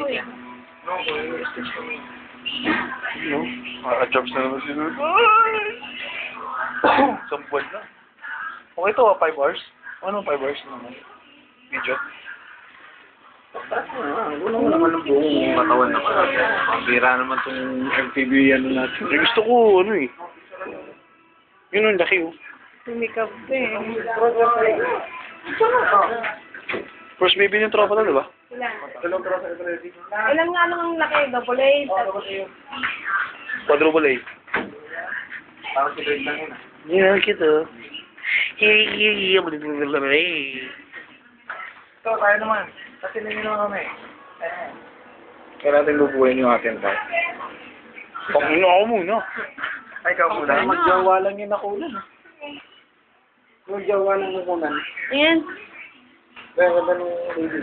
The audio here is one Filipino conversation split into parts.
ako eh. No? Jobs na naman si Lord. Isang buwan na. Okay to, 5 hours? Ano 5 hours naman? Video? Wala mo naman ang buong katawan na pala. Pambira naman itong MTV ano natin. Gusto ko, ano eh. Yun ang laki oh. Tumikap eh. First baby yung tropa na, di ba? Ilan? Ilan nga lang ang laki? Double A? Quadruple A. Parang si Greg lang yun ah. Yeah, kita. Ito, tayo naman. Kasi nangin naman kami. Kaya natin bubuhin yung atin tayo. Pangino ako muna. Ay, ikaw muna. Magjawa lang yung nakunan. Magjawa lang yung nakunan. Ayan. Kaya ganda ng baby.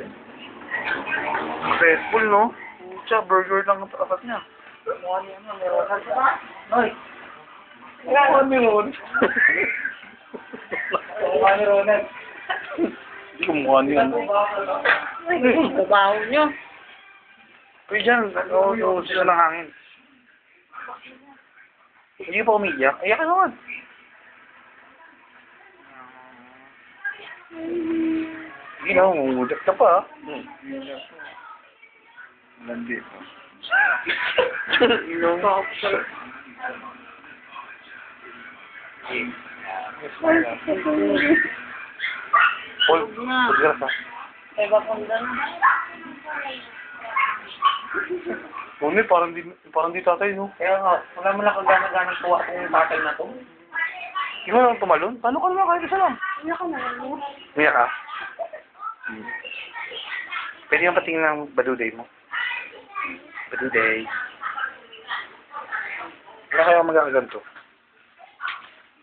Faithful, no? Pucha, burger lang ang tapat niya. Mukha niya ano, meron. Ay! Mukha ni Ron. Mukha ni Ronald. Hindi ko mukha niya. Ay, babaho nyo. Uy, dyan. Oo, sila ng hangin. Hindi pa umiiyak. Iyak ka naman. Hindi na, umuulat ka pa. Landi. Paul, pagkakas ha. Iba kong doon. Muna, parang di tatay, no? Kaya nga, wala mo lang kagana-ganang kuha kung tatay na to. Hindi mo lang tumalon? Paano ka naman kahit isa lang? Ano ka na lang mo? Umiyak ka? Pwede yung patingin ng baduday mo. Baduday. Wala kaya magkakaganto.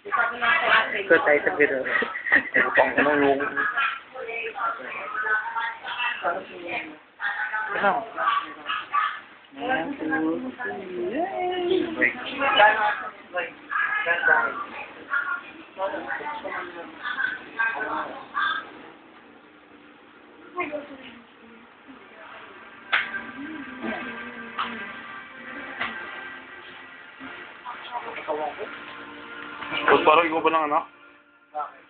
Ikaw tayo sa biro. Pang ano yung... Ano? Parang ikaw ba ng anak? Bakit?